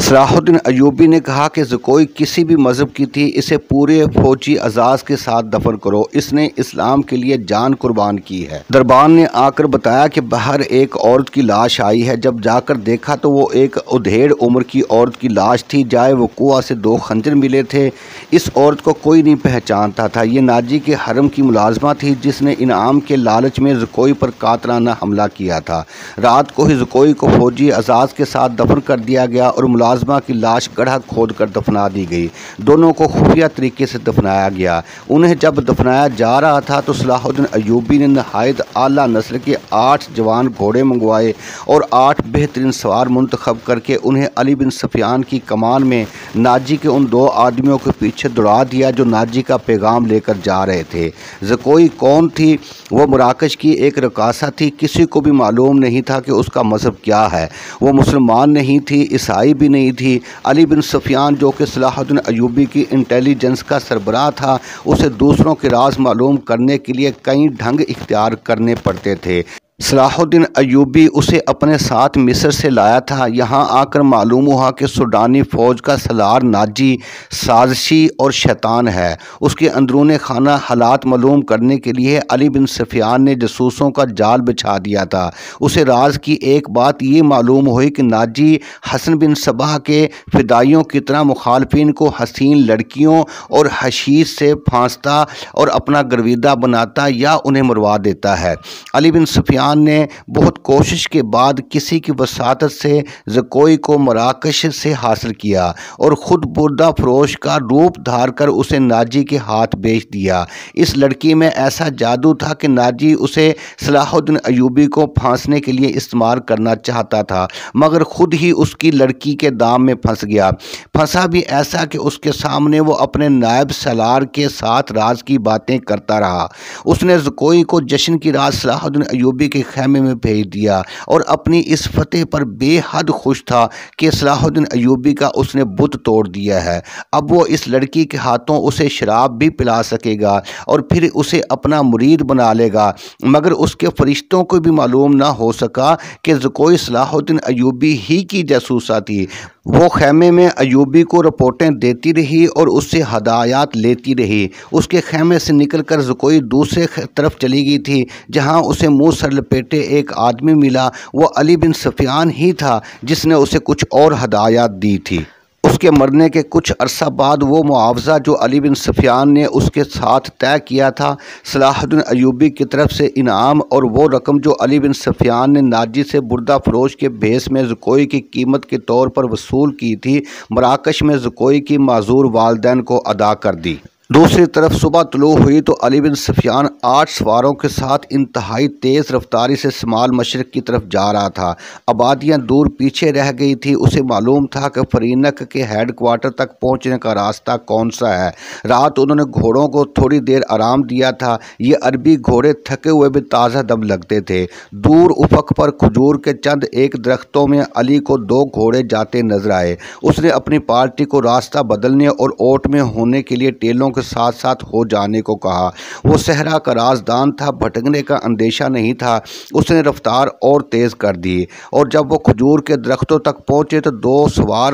صلاح الدین ایوبی نے کہا کہ زکوئی کسی بھی مذہب کی تھی، اسے پورے فوجی اعزاز کے ساتھ دفن کرو، اس نے اسلام کے لیے جان قربان کی ہے۔ دربان نے آ کر بتایا کہ باہر ایک عورت کی لاش آئی ہے، جب جا کر دیکھا تو وہ ایک ادھیڑ عمر کی عورت کی لاش تھی، جائے وقوع سے 2 خنجر ملے تھے۔ اس عورت کو کوئی نہیں پہچانتا تھا، یہ ناجی کے حرم کی ملازمہ تھی جس نے انعام کے لالچ میں زکوئی پر قاتلانہ حملہ کیا تھا۔ رات کو ہی زکوئی کو فوجی اعزاز کے ساتھ دفن کر دیا گیا اور ملازمہ کی لاش گڑھا کھود کر دفنا دی گئی۔ دونوں کو خفیہ طریقے سے دفنایا گیا۔ انہیں جب دفنایا جا رہا تھا تو صلاح الدین ایوبی نے نہایت اعلیٰ نسل کے 8 جوان گھوڑے منگوائے اور 8 بہترین سوار منتخب کر کے انہیں علی بن سفیان کی کمان میں ناجی کے ان 2 آدمیوں کے پیچھے دوڑا دیا جو ناجی کا پیغام لے کر جا رہے تھے۔ زکوئی کون تھی؟ وہ مراکش کی ایک رقاصہ تھی، کسی کو بھی معلوم نہیں تھا کہ اس کا مذہب کیا ہے۔ وہ مسلمان نہیں تھی، عیسائی بھی نہیں تھی۔ علی بن سفیان جو کہ صلاح الدین ایوبی کی انٹیلیجنس کا سربراہ تھا، اسے دوسروں کے راز معلوم کرنے کے لیے کئی ڈھنگ اختیار کرنے پڑتے تھے۔ صلاح الدین ایوبی اسے اپنے ساتھ مصر سے لایا تھا۔ یہاں آ کر معلوم ہوا کہ سوڈانی فوج کا سالار ناجی سازشی اور شیطان ہے۔ اس کے اندرون خانہ حالات معلوم کرنے کے لیے علی بن سفیان نے جاسوسوں کا جال بچھا دیا تھا۔ اسے راز کی ایک بات یہ معلوم ہوئی کہ ناجی حسن بن صباح کے فدائیوں کی طرح مخالفین کو حسین لڑکیوں اور حشیش سے پھانستا اور اپنا گرویدہ بناتا یا انہیں مروا دیتا ہے۔ علی بن سفیان نے بہت کوشش کے بعد کسی کی وساطت سے زکوئی کو مراکش سے حاصل کیا اور خود بردہ فروش کا روپ دھار کر اسے ناجی کے ہاتھ بیچ دیا۔ اس لڑکی میں ایسا جادو تھا کہ ناجی اسے صلاح الدین ایوبی کو پھانسنے کے لیے استعمال کرنا چاہتا تھا، مگر خود ہی اس کی لڑکی کے دام میں پھنس گیا۔ پھنسا بھی ایسا کہ اس کے سامنے وہ اپنے نائب سالار کے ساتھ راز کی باتیں کرتا رہا۔ اس نے زکوئی کو جشن کی رات صلاح الدین ایوبی کے خیمے میں بھیج دیا اور اپنی اس فتح پر بے حد خوش تھا کہ صلاح الدین ایوبی کا اس نے بت توڑ دیا ہے۔ اب وہ اس لڑکی کے ہاتھوں اسے شراب بھی پلا سکے گا اور پھر اسے اپنا مرید بنا لے گا، مگر اس کے فرشتوں کو بھی معلوم نہ ہو سکا کہ زکوئی صلاح الدین ایوبی ہی کی جاسوسہ تھی۔ وہ خیمے میں ایوبی کو رپورٹیں دیتی رہی اور اس سے ہدایات لیتی رہی۔ اس کے خیمے سے نکل کر زکوئی دوسرے طرف چلی گئی تھی، جہاں اسے منہ سر لپیٹے ایک آدمی ملا۔ وہ علی بن سفیان ہی تھا جس نے اسے کچھ اور ہدایات دی تھی۔ اس کے مرنے کے کچھ عرصہ بعد وہ معاوضہ جو علی بن سفیان نے اس کے ساتھ طے کیا تھا، صلاح الدین ایوبی کی طرف سے انعام اور وہ رقم جو علی بن سفیان نے ناجی سے بردہ فروش کے بھیس میں زکوئی کی قیمت کے طور پر وصول کی تھی، مراکش میں زکوئی کی معذور والدین کو ادا کر دی۔ دوسری طرف صبح طلوع ہوئی تو علی بن سفیان 8 سواروں کے ساتھ انتہائی تیز رفتاری سے شمال مشرق کی طرف جا رہا تھا۔ آبادیاں دور پیچھے رہ گئی تھی۔ اسے معلوم تھا کہ فرینک کے ہیڈ کوارٹر تک پہنچنے کا راستہ کون سا ہے۔ رات انہوں نے گھوڑوں کو تھوڑی دیر آرام دیا تھا۔ یہ عربی گھوڑے تھکے ہوئے بھی تازہ دم لگتے تھے۔ دور افق پر کھجور کے چند ایک درختوں میں علی کو 2 گھوڑے جاتے نظر آئے۔ اس نے اپنی پارٹی کو راستہ بدلنے اور اوٹ میں ہونے کے لیے ٹیلوں کے ساتھ ساتھ ہو جانے کو کہا۔ وہ صحرا کا رازدان تھا، بھٹکنے کا اندیشہ نہیں تھا۔ اس نے رفتار اور تیز کر دی اور جب وہ کھجور کے درختوں تک پہنچے تو 2 سوار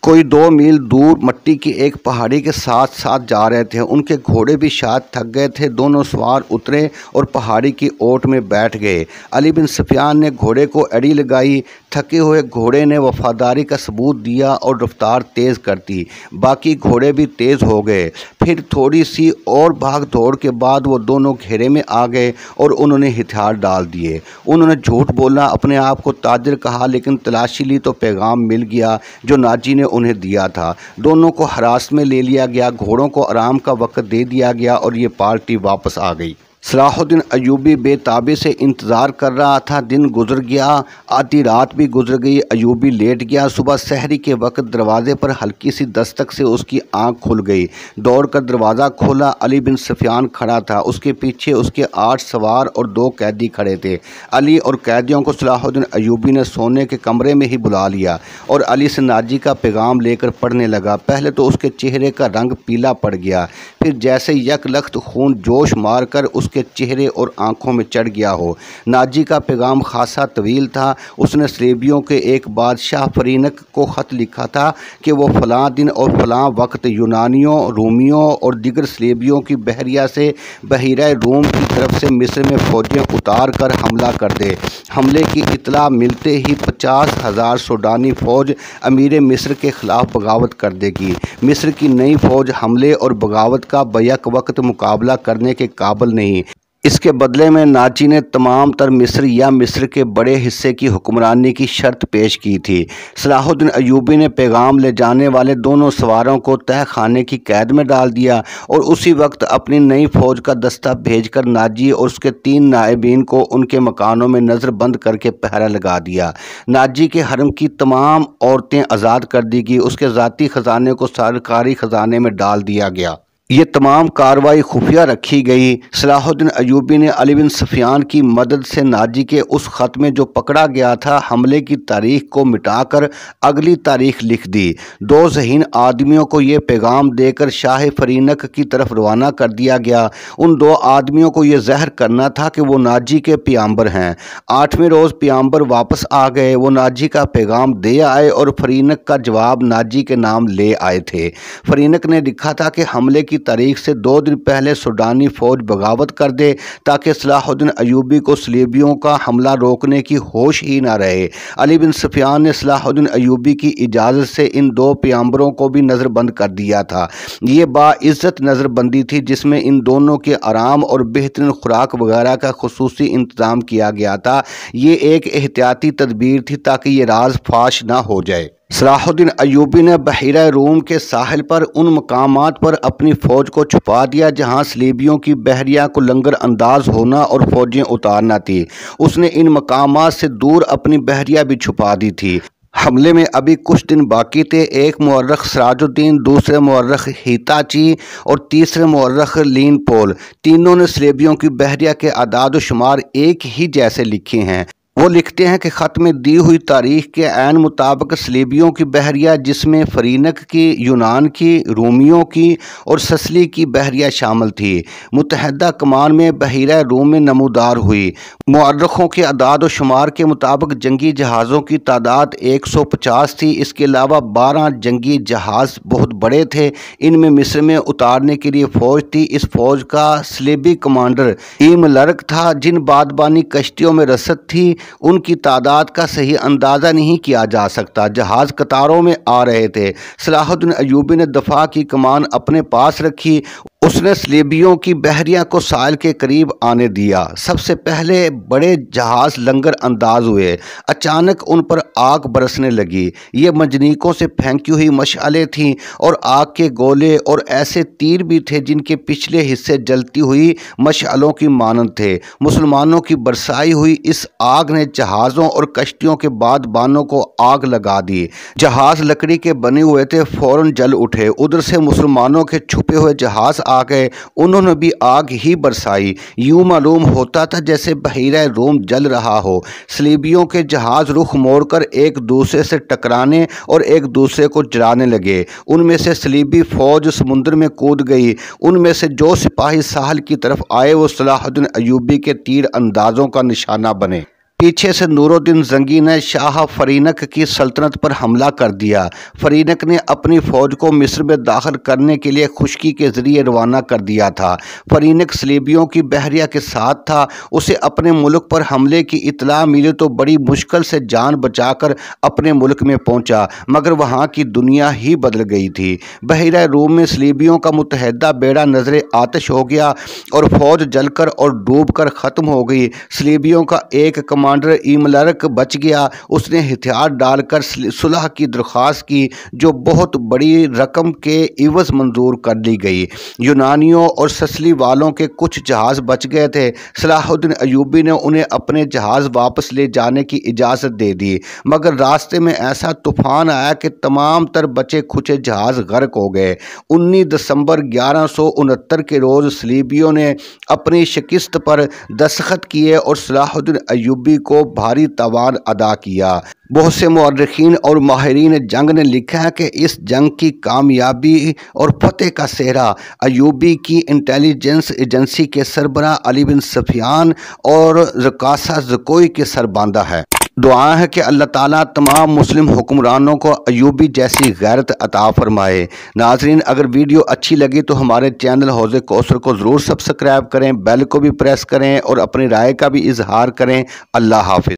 کوئی 2 میل دور مٹی کی ایک پہاڑی کے ساتھ ساتھ جا رہے تھے۔ ان کے گھوڑے بھی شاید تھک گئے تھے۔ دونوں سوار اترے اور پہاڑی کی اوٹ میں بیٹھ گئے۔ علی بن سفیان نے گھوڑے کو اڑی لگائی۔ تھکے ہوئے گھوڑے نے وفاداری کا ثبوت دیا اور رفتار تیز کر دی۔ باقی گھوڑے بھی تیز ہو گئے۔ پھر تھوڑی سی اور بھاگ دوڑ کے بعد وہ دونوں گھیرے میں آ گئے اور انہوں نے ہتھیار ڈال دیے۔ انہوں نے جھوٹ بولا، اپنے آپ کو تاجر کہا، لیکن تلاشی لی تو پیغام مل گیا جو ناجی نے انہیں دیا تھا۔ دونوں کو حراست میں لے لیا گیا، گھوڑوں کو آرام کا وقت دے دیا گیا اور یہ پارٹی واپس آ گئی۔ صلاح الدین ایوبی بے تابی سے انتظار کر رہا تھا۔ دن گزر گیا، آدھی رات بھی گزر گئی۔ ایوبی لیٹ گیا۔ صبح سحری کے وقت دروازے پر ہلکی سی دستک سے اس کی آنکھ کھل گئی۔ دوڑ کر دروازہ کھولا۔ علی بن سفیان کھڑا تھا۔ اس کے پیچھے اس کے 8 سوار اور 2 قیدی کھڑے تھے۔ علی اور قیدیوں کو صلاح الدین ایوبی نے سونے کے کمرے میں ہی بلا لیا اور علی سے ناجی کا پیغام لے کر پڑھنے لگا۔ پہلے تو اس کے چہرے کا رنگ پیلا پڑ گیا، پھر جیسے یک لخت خون جوش مار کر اس اس کے چہرے اور آنکھوں میں چڑھ گیا ہو۔ ناجی کا پیغام خاصا طویل تھا۔ اس نے صلیبیوں کے ایک بادشاہ فرینک کو خط لکھا تھا کہ وہ فلاں دن اور فلاں وقت یونانیوں، رومیوں اور دیگر صلیبیوں کی بحریہ سے بحیرہ روم کی طرف سے مصر میں فوجیں اتار کر حملہ کر دے۔ حملے کی اطلاع ملتے ہی 50,000 سوڈانی فوج امیر مصر کے خلاف بغاوت کر دے گی۔ مصر کی نئی فوج حملے اور بغاوت کا بیک وقت مقابلہ کرنے کے قابل نہیں۔ اس کے بدلے میں ناجی نے تمام تر مصر یا مصر کے بڑے حصے کی حکمرانی کی شرط پیش کی تھی۔ صلاح الدین ایوبی نے پیغام لے جانے والے دونوں سواروں کو تہہ خانے کی قید میں ڈال دیا اور اسی وقت اپنی نئی فوج کا دستہ بھیج کر ناجی اور اس کے 3 نائبین کو ان کے مکانوں میں نظر بند کر کے پہرا لگا دیا۔ ناجی کے حرم کی تمام عورتیں آزاد کر دی گئی۔ اس کے ذاتی خزانے کو سرکاری خزانے میں ڈال دیا گیا۔ یہ تمام کارروائی خفیہ رکھی گئی۔ صلاح الدین ایوبی نے علی بن سفیان کی مدد سے ناجی کے اس خط میں جو پکڑا گیا تھا حملے کی تاریخ کو مٹا کر اگلی تاریخ لکھ دی۔ 2 ذہین آدمیوں کو یہ پیغام دے کر شاہ فرینک کی طرف روانہ کر دیا گیا۔ ان 2 آدمیوں کو یہ ظاہر کرنا تھا کہ وہ ناجی کے پیامبر ہیں۔ 8ویں روز پیامبر واپس آ گئے۔ وہ ناجی کا پیغام دے آئے اور فرینک کا جواب ناجی کے نام لے آئے تھے۔ فرینک نے لکھا تھا کہ حملے کی تاریخ سے 2 دن پہلے سوڈانی فوج بغاوت کر دے تاکہ صلاح الدین ایوبی کو صلیبیوں کا حملہ روکنے کی ہوش ہی نہ رہے۔ علی بن سفیان نے صلاح الدین ایوبی کی اجازت سے ان 2 پیامبروں کو بھی نظر بند کر دیا تھا۔ یہ باعزت نظر بندی تھی جس میں ان دونوں کے آرام اور بہترین خوراک وغیرہ کا خصوصی انتظام کیا گیا تھا۔ یہ ایک احتیاطی تدبیر تھی تاکہ یہ راز فاش نہ ہو جائے۔ صلاح الدین ایوبی نے بحیرہ روم کے ساحل پر ان مقامات پر اپنی فوج کو چھپا دیا جہاں صلیبیوں کی بحریہ کو لنگر انداز ہونا اور فوجیں اتارنا تھی۔ اس نے ان مقامات سے دور اپنی بحریہ بھی چھپا دی تھی۔ حملے میں ابھی کچھ دن باقی تھے۔ ایک مورخ سراج الدین، دوسرے مورخ ہیتاچی اور تیسرے مورخ لین پول، تینوں نے صلیبیوں کی بحریہ کے اعداد و شمار ایک ہی جیسے لکھے ہیں۔ وہ لکھتے ہیں کہ خط میں دی ہوئی تاریخ کے عین مطابق صلیبیوں کی بحریہ جس میں فرینک کی، یونان کی، رومیوں کی اور سسلی کی بحریہ شامل تھی، متحدہ کمان میں بحیرہ روم میں نمودار ہوئی۔ مورخوں کے اعداد و شمار کے مطابق جنگی جہازوں کی تعداد 150 تھی۔ اس کے علاوہ 12 جنگی جہاز بہت بڑے تھے۔ ان میں مصر میں اتارنے کے لیے فوج تھی۔ اس فوج کا صلیبی کمانڈر ایملرک تھا۔ جن بادبانی کشتیوں میں رسد تھی ان کی تعداد کا صحیح اندازہ نہیں کیا جا سکتا۔ جہاز قطاروں میں آ رہے تھے۔ صلاح الدین ایوبی نے دفاع کی کمان اپنے پاس رکھی۔ اس نے صلیبیوں کی بحریہ کو ساحل کے قریب آنے دیا۔ سب سے پہلے بڑے جہاز لنگر انداز ہوئے۔ اچانک ان پر آگ برسنے لگی۔ یہ منجنیقوں سے پھینکی ہوئی مشعلیں تھیں اور آگ کے گولے اور ایسے تیر بھی تھے جن کے پچھلے حصے جلتی ہوئی مشعلوں کی مانند تھے۔ مسلمانوں کی برسائی ہوئی اس آگ نے جہازوں اور کشتیوں کے بادبانوں کو آگ لگا دی۔ جہاز لکڑی کے بنے ہوئے تھے، فوراً جل اٹھے۔ ادھر سے مسلمانوں کے چھپے ہوئے جہاز آ گئے، انہوں نے بھی آگ ہی برسائی۔ یوں معلوم ہوتا تھا جیسے بحیرہ روم جل رہا ہو۔ صلیبیوں کے جہاز رخ موڑ کر ایک دوسرے سے ٹکرانے اور ایک دوسرے کو جلانے لگے۔ ان میں سے صلیبی فوج سمندر میں کود گئی۔ ان میں سے جو سپاہی ساحل کی طرف آئے وہ صلاح الدین ایوبی کے تیر اندازوں کا نشانہ بنے۔ پیچھے سے نور الدین زنگی نے شاہ فرینک کی سلطنت پر حملہ کر دیا۔ فرینک نے اپنی فوج کو مصر میں داخل کرنے کے لیے خشکی کے ذریعے روانہ کر دیا تھا۔ فرینک صلیبیوں کی بحریہ کے ساتھ تھا۔ اسے اپنے ملک پر حملے کی اطلاع ملی تو بڑی مشکل سے جان بچا کر اپنے ملک میں پہنچا، مگر وہاں کی دنیا ہی بدل گئی تھی۔ بحیرہ روم میں صلیبیوں کا متحدہ بیڑا نظر آتش ہو گیا اور فوج جل کر اور ڈوب کر ختم ہو گئی۔ صلیبیوں کا ایک کمانڈر ایملرک بچ گیا۔ اس نے ہتھیار ڈال کر صلح کی درخواست کی جو بہت بڑی رقم کے عوض منظور کر لی گئی۔ یونانیوں اور سسلی والوں کے کچھ جہاز بچ گئے تھے۔ صلاح الدین ایوبی نے انہیں اپنے جہاز واپس لے جانے کی اجازت دے دی، مگر راستے میں ایسا طوفان آیا کہ تمام تر بچے کھچے جہاز غرق ہو گئے۔ 19 دسمبر 1169 کے روز صلیبیوں نے اپنی شکست پر دستخط کیے اور صلاح الدین ایوبی ایوبی کو بھاری تاوان ادا کیا۔ بہت سے مورخین اور ماہرین جنگ نے لکھا ہے کہ اس جنگ کی کامیابی اور فتح کا سہرا ایوبی کی انٹیلیجنس ایجنسی کے سربراہ علی بن سفیان اور زکاسہ زکوئی کے سر باندھا ہے۔ دعا ہے کہ اللہ تعالیٰ تمام مسلم حکمرانوں کو ایوبی جیسی غیرت عطا فرمائے۔ ناظرین، اگر ویڈیو اچھی لگی تو ہمارے چینل حوض کوثر کو ضرور سبسکرائب کریں، بیل کو بھی پریس کریں اور اپنی رائے کا بھی اظہار کریں۔ اللہ حافظ۔